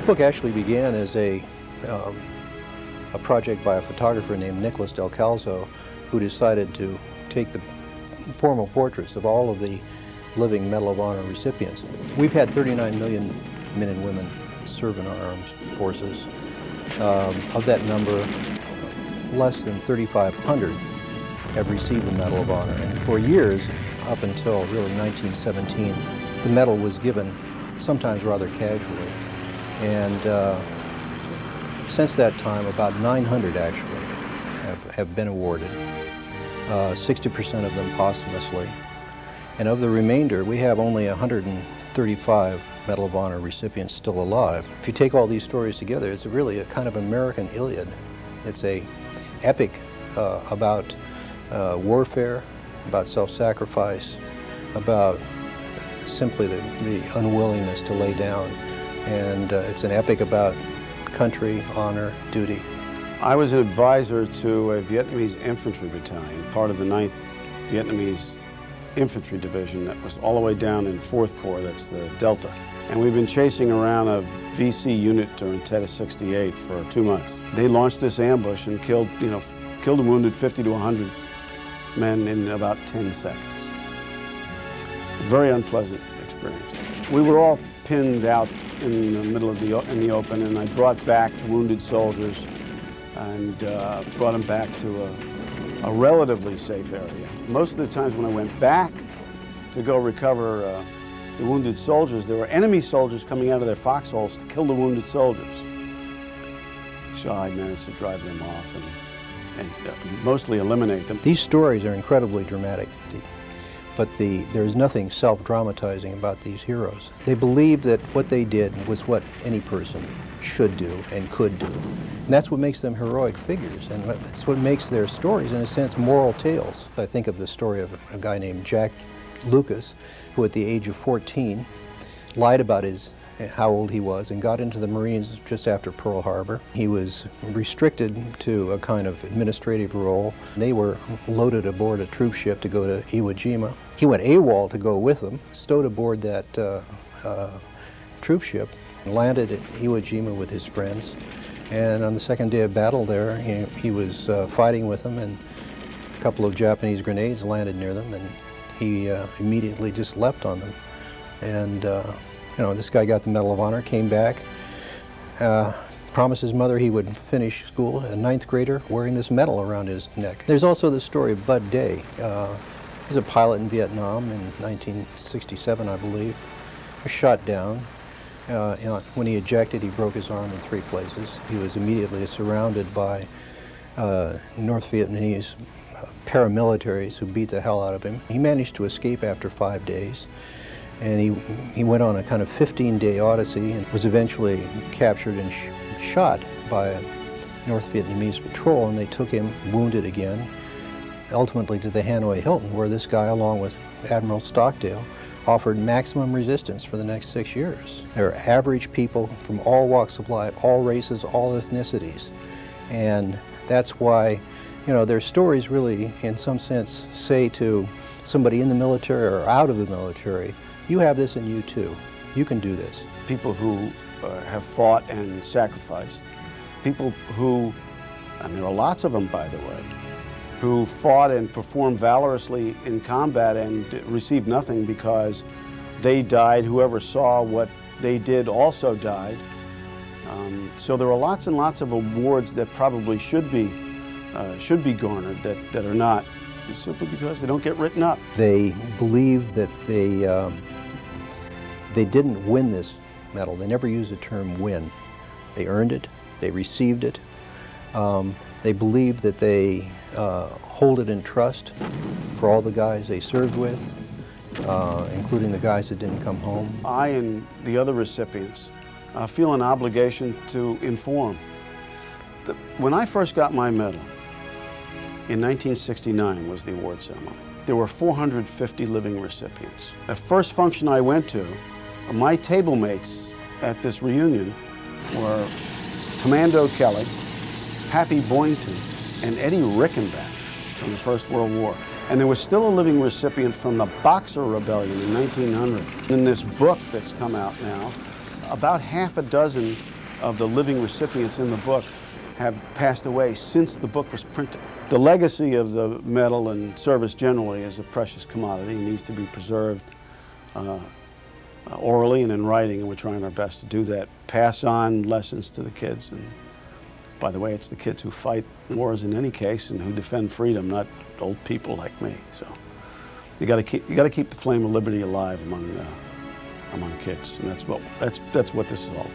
book actually began as a project by a photographer named Nicholas Del Calzo, who decided to take the formal portraits of all of the living Medal of Honor recipients. We've had 39 million men and women serve in our armed forces. Of that number, less than 3,500 have received the Medal of Honor. And for years, up until really 1917, the medal was given sometimes rather casually. And since that time, about 900 actually have been awarded, 60% of them posthumously. And of the remainder, we have only 135 Medal of Honor recipients still alive. If you take all these stories together, it's really a kind of American Iliad. It's a epic about warfare, about self-sacrifice, about simply the unwillingness to lay down. And it's an epic about country, honor, duty. I was an advisor to a Vietnamese infantry battalion, part of the 9th Vietnamese Infantry Division that was all the way down in 4th Corps, that's the Delta. And we've been chasing around a VC unit during Tet 68 for 2 months. They launched this ambush and killed and wounded 50 to 100 men in about 10 seconds. Very unpleasant experience. We were all pinned out in the middle of the open, and I brought back wounded soldiers and brought them back to a relatively safe area. Most of the times when I went back to go recover the wounded soldiers, there were enemy soldiers coming out of their foxholes to kill the wounded soldiers. So I managed to drive them off and mostly eliminate them. These stories are incredibly dramatic, but there's nothing self-dramatizing about these heroes. They believe that what they did was what any person should do and could do. And that's what makes them heroic figures, and that's what makes their stories, in a sense, moral tales. I think of the story of a guy named Jack Lucas, who at the age of 14 lied about how old he was and got into the Marines just after Pearl Harbor. He was restricted to a kind of administrative role. They were loaded aboard a troop ship to go to Iwo Jima. He went AWOL to go with them, stowed aboard that troop ship, and landed at Iwo Jima with his friends. And on the second day of battle there, he was fighting with them, and a couple of Japanese grenades landed near them, and he immediately just leapt on them. And this guy got the Medal of Honor, came back, promised his mother he would finish school, a 9th grader, wearing this medal around his neck. There's also the story of Bud Day. He was a pilot in Vietnam in 1967, I believe. He was shot down. When he ejected, he broke his arm in 3 places. He was immediately surrounded by North Vietnamese paramilitaries who beat the hell out of him. He managed to escape after 5 days. And he went on a kind of 15-day odyssey and was eventually captured and shot by a North Vietnamese patrol, and they took him wounded again, ultimately to the Hanoi Hilton, where this guy, along with Admiral Stockdale, offered maximum resistance for the next 6 years. They're average people from all walks of life, all races, all ethnicities. And that's why, their stories really, in some sense, say to somebody in the military or out of the military, you have this in you too. You can do this. People who have fought and sacrificed. People who, and there are lots of them by the way, who fought and performed valorously in combat and received nothing because they died. Whoever saw what they did also died. So there are lots and lots of awards that probably should be garnered that are not, simply because they don't get written up. They believe that they didn't win this medal. They never used the term win. They earned it. They received it. They believe that they hold it in trust for all the guys they served with, including the guys that didn't come home. I and the other recipients feel an obligation to inform. When I first got my medal, in 1969 was the award ceremony. There were 450 living recipients. The first function I went to, my table mates at this reunion were Commando Kelly, Pappy Boynton, and Eddie Rickenbacker from the First World War. And there was still a living recipient from the Boxer Rebellion in 1900. In this book that's come out now, about half a dozen of the living recipients in the book have passed away since the book was printed. The legacy of the medal and service generally is a precious commodity and needs to be preserved orally and in writing, and we're trying our best to do that. Pass on lessons to the kids, and by the way, it's the kids who fight wars in any case and who defend freedom, not old people like me. So you got to keep the flame of liberty alive among kids, and that's what this is all about.